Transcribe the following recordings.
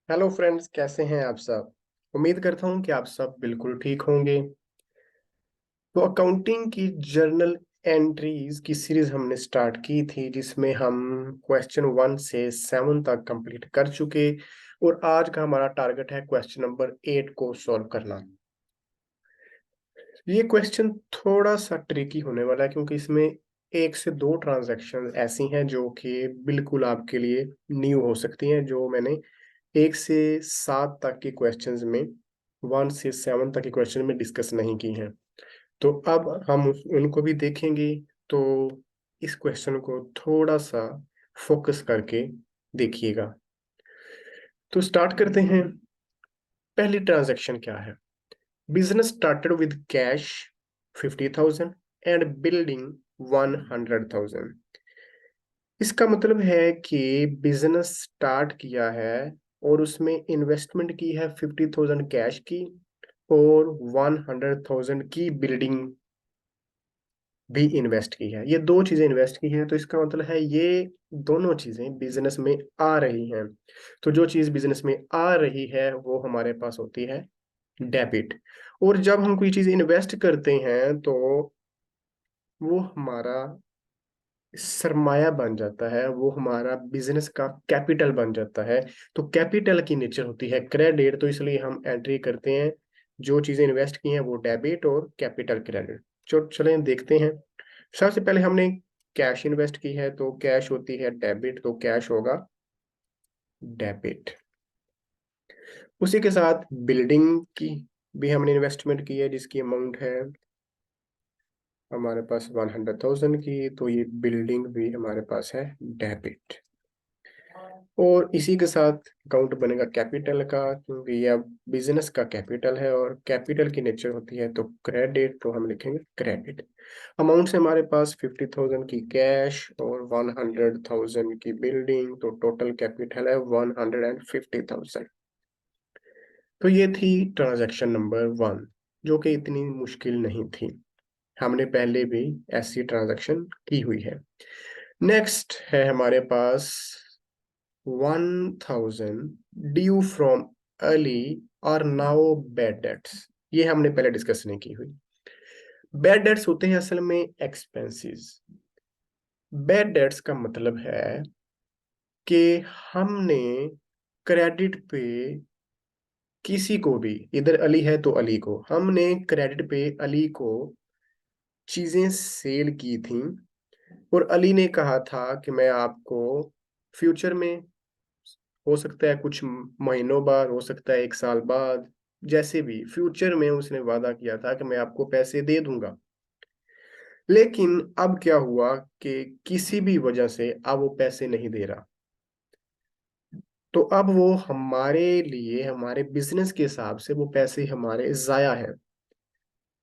Hello friends, कैसे हैं आप सब। उम्मीद करता हूं कि आप सब बिल्कुल ठीक होंगे। तो अकाउंटिंग की जर्नल एंट्रीज की सीरीज हमने स्टार्ट की थी, जिसमें हम क्वेश्चन 1 से 7 तक कंप्लीट कर चुके। और आज का हमारा टारगेट है क्वेश्चन नंबर 8 को सॉल्व करना। ये क्वेश्चन थोड़ा सा ट्रिकी होने वाला है, क्योंकि इसमें 1 से 2 ट्रांजैक्शन ऐसी हैं जो कि बिल्कुल आपके लिए न्यू हो सकती हैं, जो मैंने 1 से 7 तक के क्वेश्चंस में 1 से 7 तक के क्वेश्चन में डिस्कस नहीं की हैं। तो अब हम उनको भी देखेंगे। तो इस क्वेश्चन को थोड़ा सा फोकस करके देखिएगा। तो स्टार्ट करते हैं। पहली ट्रांजैक्शन क्या है। Business started with cash 50,000 and building 100,000। इसका मतलब है कि बिजनेस स्टार्ट किया है और उसमें इन्वेस्टमेंट की है 50,000 कैश की, और 100,000 की बिल्डिंग भी इन्वेस्ट की है। ये दो चीजें इन्वेस्ट की हैं, तो इसका मतलब है ये दोनों चीजें बिजनेस में आ रही हैं। तो जो चीज बिजनेस में आ रही है वो हमारे पास होती है डेबिट। और जब हम कोई चीज इन्वेस्ट करते हैं तो वो हमारा सरमाया बन जाता है, वो हमारा बिजनेस का कैपिटल बन जाता है। तो कैपिटल की नेचर होती है क्रेडिट, तो इसलिए हम एंट्री करते हैं जो चीजें इन्वेस्ट की हैं वो डेबिट और कैपिटल क्रेडिट। चलें देखते हैं। सबसे पहले हमने कैश इन्वेस्ट की है, तो कैश होती है डेबिट, तो कैश होगा डेबिट। उसी के साथ बिल्डिंग की भी हमने इन्वेस्टमेंट की है, जिसकी अमाउंट है हमारे पास 100,000 की, तो ये बिल्डिंग भी हमारे पास है डेबिट। और इसी के साथ अकाउंट बनेगा कैपिटल का, क्योंकि यह बिजनेस का कैपिटल है और कैपिटल की नेचर होती है तो क्रेडिट, तो हम लिखेंगे क्रेडिट। अमाउंट से हमारे पास 50,000 की कैश और 100,000 की बिल्डिंग, तो टोटल कैपिटल है 150,000। तो ये थी ट्रांजैक्शन नंबर 1, जो कि इतनी मुश्किल नहीं थी। हमने पहले भी ऐसी ट्रांजैक्शन की हुई है। नेक्स्ट है हमारे पास 1,000 ड्यू फ्रॉम अर्ली और नाउ बैड डेट्स। ये हमने पहले डिस्कस नहीं की हुई। बैड डेट्स होते हैं असल में एक्सपेंसेस। बैड डेट्स का मतलब है कि हमने क्रेडिट पे किसी को भी, इधर अली है तो अली को, हमने क्रेडिट पे अली को चीजें सेल की थी, और अली ने कहा था कि मैं आपको फ्यूचर में, हो सकता है कुछ महीनों बाद, हो सकता है 1 साल बाद, जैसे भी फ्यूचर में उसने वादा किया था कि मैं आपको पैसे दे दूंगा। लेकिन अब क्या हुआ कि किसी भी वजह से अब वो पैसे नहीं दे रहा। तो अब वो हमारे लिए, हमारे बिजनेस के हिसाब से वो पैसे हमारे जाया है।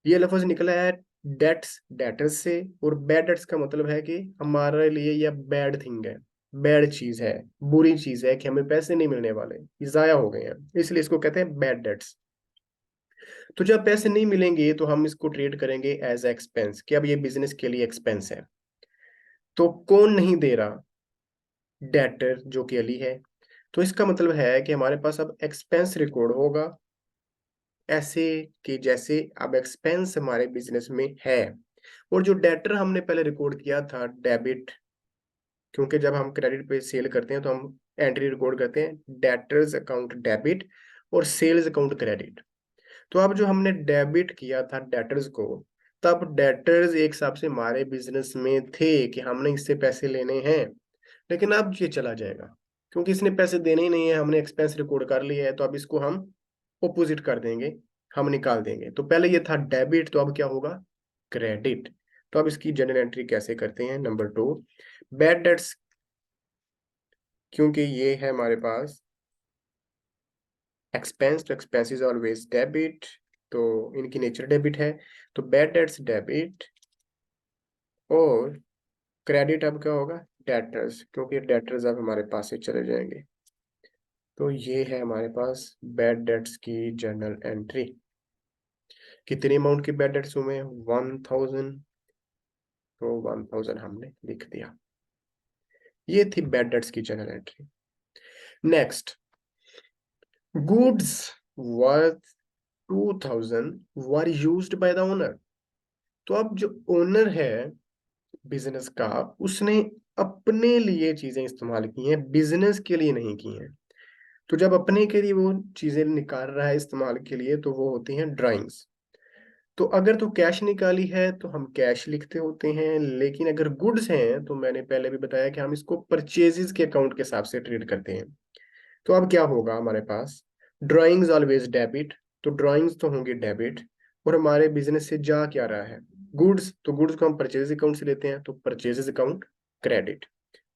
ये लफ्ज निकला है डेट्स, डेटर्स से। और बैड डेट्स का मतलब है कि हमारे लिए यह बैड थिंग है, बैड चीज है, बुरी चीज है कि हमें पैसे नहीं मिलने वाले, ये जाया हो गए हैं, इसलिए इसको कहते हैं बैड डेट्स। तो जब पैसे नहीं मिलेंगे तो हम इसको ट्रीट करेंगे एज एक्सपेंस, कि अब ये बिजनेस के लिए एक्सपेंस है। तो कौन नहीं दे रहा, डेटर जो कि अली है। तो इसका मतलब है कि हमारे पास अब एक्सपेंस रिकॉर्ड होगा, ऐसे कि जैसे अब एक्सपेंस हमारे बिजनेस में है। और जो डेटर हमने पहले रिकॉर्ड किया था डेबिट, क्योंकि जब हम क्रेडिट पे सेल करते हैं तो हम एंट्री रिकॉर्ड करते हैं डेटर्स अकाउंट डेबिट और सेल्स अकाउंट क्रेडिट। तो अब जो हमने डेबिट किया था डेटर्स को, तब डेटर्स एक हिसाब से हमारे बिजनेस में थे कि हमने इससे पैसे लेने हैं। लेकिन अब ये चला जाएगा, क्योंकि इसने पैसे देने ही नहीं है, हमने एक्सपेंस रिकॉर्ड कर लिया है, तो अब इसको हम ऑपोजिट कर देंगे, हम निकाल देंगे। तो पहले ये था डेबिट, तो अब क्या होगा, क्रेडिट। तो अब इसकी जनरल एंट्री कैसे करते हैं। नंबर 2, बैड डेट्स, क्योंकि ये है हमारे पास एक्सपेंस, तो एक्सपेंस इज ऑलवेज डेबिट, तो इनकी नेचर डेबिट है। तो बैड डेट्स डेबिट, और क्रेडिट अब क्या होगा, डेटर्स, क्योंकि डेटर्स अब हमारे पास से चले जाएंगे। तो ये है हमारे पास बैड डेट्स की जर्नल एंट्री। कितनी अमाउंट की बैड डेट्स हुए, 1,000, तो 1,000 हमने लिख दिया। ये थी बैड डेट्स की journal entry. Next, goods worth 2000 were used by the owner. तो अब जो ओनर है बिजनेस का, उसने अपने लिए चीजें इस्तेमाल की हैं, बिजनेस के लिए नहीं की हैं। तो जब अपने के लिए वो चीजें निकाल रहा है इस्तेमाल के लिए, तो वो होती हैं ड्राइंग्स। तो अगर तो कैश निकाली है तो हम कैश लिखते होते हैं, लेकिन अगर गुड्स हैं तो मैंने पहले भी बताया कि हम इसको परचेजेस के अकाउंट के हिसाब से ट्रीट करते हैं। तो अब क्या होगा हमारे पास, ड्राइंग्स ऑलवेज डेबिट, तो ड्राइंग्स तो होंगे डेबिट। और हमारे बिजनेस से जा क्या रहा है, गुड्स, तो गुड्स को हम परचेज अकाउंट से लेते हैं, तो परचेजेस अकाउंट क्रेडिट।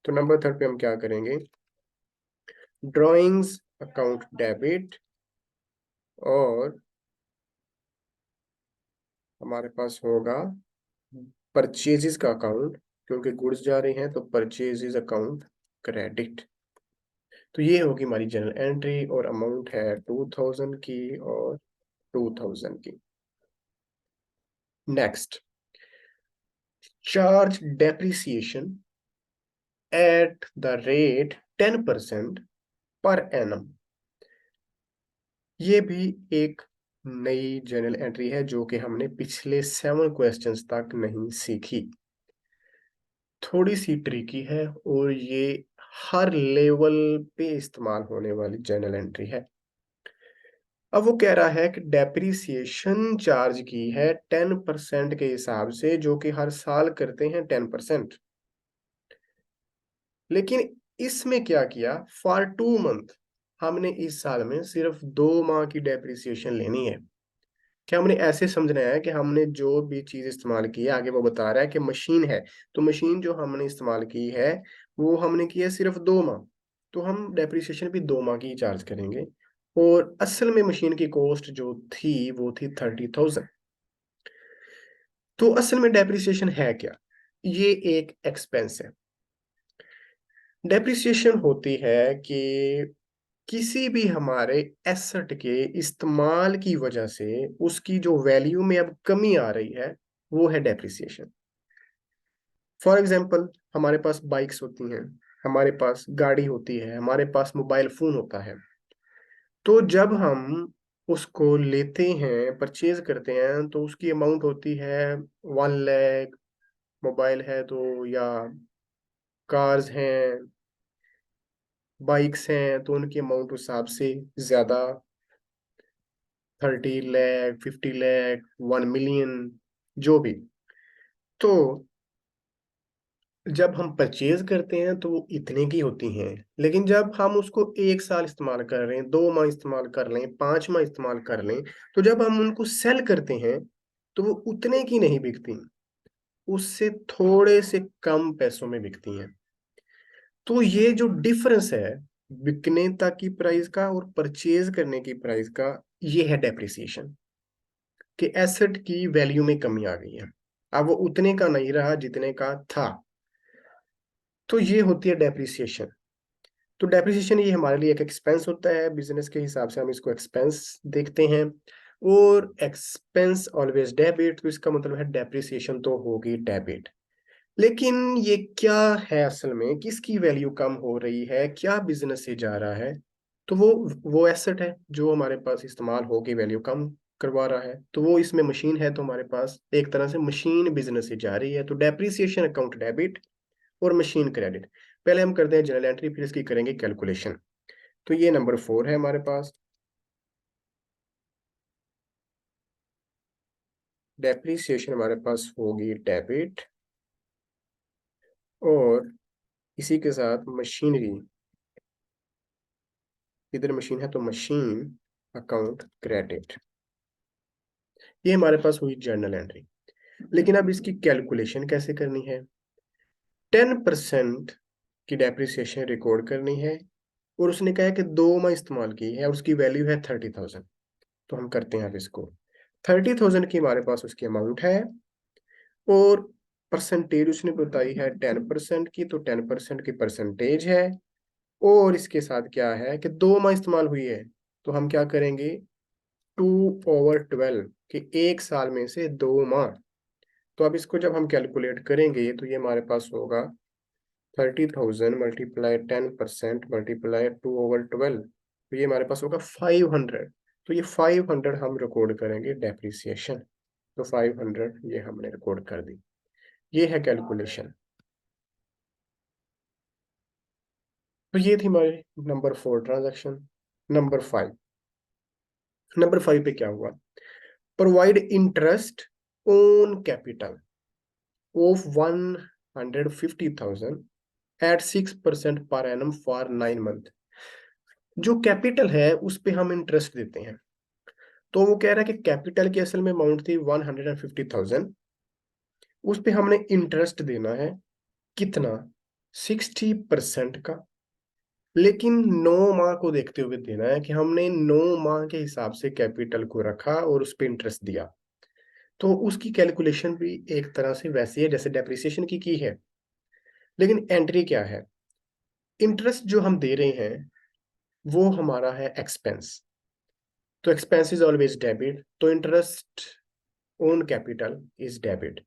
तो नंबर थर्ड पे हम क्या करेंगे, ड्राइंग्स अकाउंट डेबिट, और हमारे पास होगा परचेजेस का अकाउंट, क्योंकि गुड्स जा रहे हैं तो परचेजेस अकाउंट क्रेडिट। तो ये होगी हमारी जनरल एंट्री, और अमाउंट है 2000 की और 2000 की। Next, charge depreciation at the rate 10% per annum. ये भी एक नई जर्नल एंट्री है जो कि हमने पिछले 7 क्वेश्चंस तक नहीं सीखी। थोड़ी सी ट्रिकी है, और ये हर लेवल पे इस्तेमाल होने वाली जर्नल एंट्री है। अब वो कह रहा है कि डेप्रिसिएशन चार्ज की है 10% के हिसाब से, जो कि हर साल करते हैं 10%। लेकिन इसमें क्या किया, फॉर 2 मंथ, हमने इस साल में सिर्फ 2 माह की डेप्रिसिएशन लेनी है। क्या हमने ऐसे समझना है कि हमने जो भी चीज इस्तेमाल की है, आगे वो बता रहा है कि मशीन है, तो मशीन जो हमने इस्तेमाल की है वो हमने की है सिर्फ 2 माह, तो हम डेप्रिसिएशन भी 2 माह की चार्ज करेंगे। और असल में मशीन की कॉस्ट जो थी वो थी 30,000। तो असल में डेप्रिसिएशन है क्या, ये एक एक्सपेंस है। डेप्रिसिएशन होती है कि किसी भी हमारे एसेट के इस्तेमाल की वजह से उसकी जो वैल्यू में अब कमी आ रही है, वो है डेप्रिसिएशन। फॉर एग्जांपल, हमारे पास बाइक्स होती हैं, हमारे पास गाड़ी होती है, हमारे पास मोबाइल फोन होता है। तो जब हम उसको लेते हैं, परचेज करते हैं, तो उसकी अमाउंट होती है 1 लाख। मोबाइल है तो, या कार्स हैं, बाइक्स हैं, तो उनकी अमाउंट उस हिसाब से ज्यादा, 30 लाख, 50 लाख, 1 मिलियन, जो भी। तो जब हम परचेज करते हैं तो वो इतने की होती हैं, लेकिन जब हम उसको 1 साल इस्तेमाल कर रहे हैं, 2 माह इस्तेमाल कर लें, 5 माह इस्तेमाल कर लें, तो जब हम उनको सेल करते हैं तो वो उतने की नहीं बिकती, उससे थोड़े से कम पैसों में बिकती हैं। तो ये जो डिफरेंस है बिकने तक की प्राइस का और परचेज करने की प्राइस का, ये है डेप्रिसिएशन, कि एसेट की वैल्यू में कमी आ गई है, अब वो उतने का नहीं रहा जितने का था। तो ये होती है डेप्रिसिएशन। तो डेप्रिसिएशन ये हमारे लिए एक एक्सपेंस होता है, बिजनेस के हिसाब से हम इसको एक्सपेंस देखते हैं। और एक्सपेंस ऑलवेज डेबिट, तो इसका मतलब है डेप्रिसिएशन तो होगी डेबिट। लेकिन ये क्या है असल में, किसकी वैल्यू कम हो रही है, क्या बिजनेस से जा रहा है, तो वो एसेट है जो हमारे पास इस्तेमाल होगी वैल्यू कम करवा रहा है। तो वो इसमें मशीन है, तो हमारे पास एक तरह से मशीन बिजनेस से जा रही है, तो डेप्रिसिएशन अकाउंट डेबिट और मशीन क्रेडिट। पहले हम करते हैं जनरल एंट्री, फिर इसकी करेंगे कैलकुलेशन। तो ये नंबर 4 है हमारे पास, डेप्रिसिएशन हमारे पास होगी डेबिट, और इसी के साथ मशीनरी, इधर मशीन है तो मशीन अकाउंट क्रेडिट। ये हमारे पास हुई जर्नल एंट्री। लेकिन अब इसकी कैलकुलेशन कैसे करनी है, 10% की डेप्रिसिएशन रिकॉर्ड करनी है, और उसने कहा है कि 2 माह इस्तेमाल की है और उसकी वैल्यू है 30,000। तो हम करते हैं अब इसको, 30,000 की हमारे पास उसकी अमाउंट है, और परसेंटेज उसने बताई है 10% की, तो 10% की परसेंटेज है। और इसके साथ क्या है कि 2 माह इस्तेमाल हुई है, तो हम क्या करेंगे, 2/12, कि 1 साल में से 2 माह। तो अब इसको जब हम कैलकुलेट करेंगे तो ये हमारे पास होगा 30,000 मल्टीप्लाई 10% मल्टीप्लाई 2/12, तो ये हमारे पास होगा 500। तो ये 500 हम रिकॉर्ड करेंगे डेप्रिसिएशन। तो 500 ये हमने रिकॉर्ड कर दी। ये है कैलकुलेशन। तो ये थी हमारी नंबर 4 ट्रांजैक्शन। नंबर 5, नंबर 5 पे क्या हुआ? Provide interest on capital of 150,000 at 6% per annum for 9 month. जो कैपिटल है उस पे हम इंटरेस्ट देते हैं। तो वो कह रहा है कि कैपिटल की असल में अमाउंट थी 150,000, उस पे हमने इंटरेस्ट देना है कितना? 60% का। लेकिन 9 माह को देखते हुए देना है कि हमने 9 माह के हिसाब से कैपिटल को रखा और उस पे इंटरेस्ट दिया। तो उसकी कैलकुलेशन भी एक तरह से वैसी है जैसे डेप्रिसिएशन की है। लेकिन एंट्री क्या है? इंटरेस्ट जो हम दे रहे हैं वो हमारा है एक्सपेंस। तो एक्सपेंस इज ऑलवेज डेबिट, तो interest on capital is debit.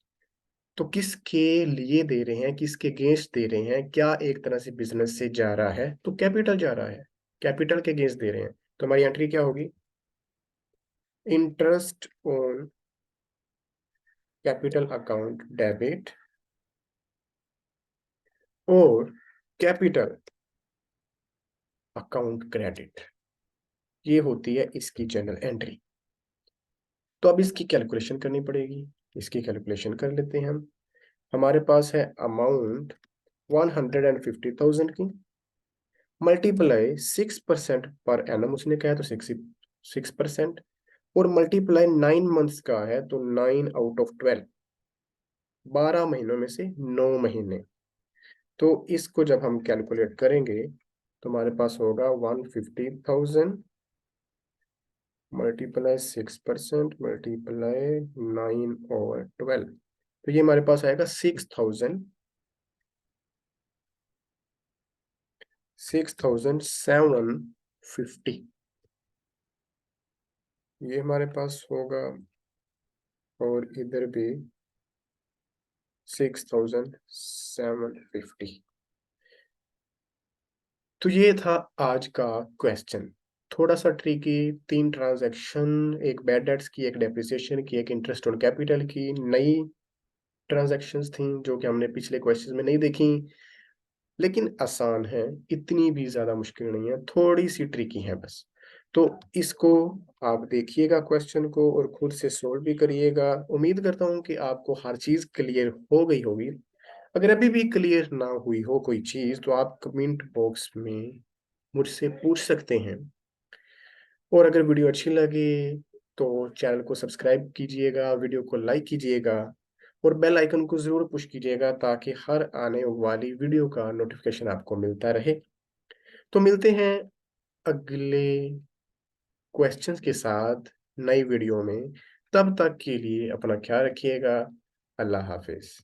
तो किसके लिए दे रहे हैं, किसके अगेंस्ट दे रहे हैं? क्या एक तरह से बिजनेस से जा रहा है तो कैपिटल जा रहा है, कैपिटल के अगेंस्ट दे रहे हैं। तो हमारी एंट्री क्या होगी? Interest on capital account debit और कैपिटल अकाउंट क्रेडिट। ये होती है इसकी जनरल एंट्री। तो अब इसकी कैलकुलेशन करनी पड़ेगी। इसकी कैलकुलेशन कर लेते हैं हम। हमारे पास है अमाउंट 150,000 की, मल्टीप्लाई 6% पर एनम उसने कहा तो 6%, और मल्टीप्लाई 9 मंथ्स का है तो 9/12, 12 महीनों में से 9 महीने। तो इसको जब हम कैलकुलेट करेंगे तो हमारे पास होगा 150,000 मल्टीप्लाई 6% मल्टीप्लाई 9/12। तो ये हमारे पास आएगा 6,750। ये हमारे पास होगा, और इधर भी 6,750। तो ये था आज का क्वेश्चन। थोड़ा सा ट्रिकी, 3 ट्रांजैक्शन, एक बैड डेट्स की, एक डेप्रिसिएशन की, एक इंटरेस्ट ऑन कैपिटल की, नई ट्रांजैक्शंस थी जो कि हमने पिछले क्वेश्चन में नहीं देखी। लेकिन आसान है, इतनी भी ज्यादा मुश्किल नहीं है, थोड़ी सी ट्रिकी है बस। तो इसको आप देखिएगा क्वेश्चन को और खुद से सोल्व भी करिएगा। उम्मीद करता हूँ कि आपको हर चीज क्लियर हो गई होगी। अगर अभी भी क्लियर ना हुई हो कोई चीज तो आप कमेंट बॉक्स में मुझसे पूछ सकते हैं। और अगर वीडियो अच्छी लगे तो चैनल को सब्सक्राइब कीजिएगा, वीडियो को लाइक कीजिएगा और बेल आइकन को जरूर पुश कीजिएगा ताकि हर आने वाली वीडियो का नोटिफिकेशन आपको मिलता रहे। तो मिलते हैं अगले क्वेश्चंस के साथ नई वीडियो में। तब तक के लिए अपना ख्याल रखिएगा। अल्लाह हाफिज।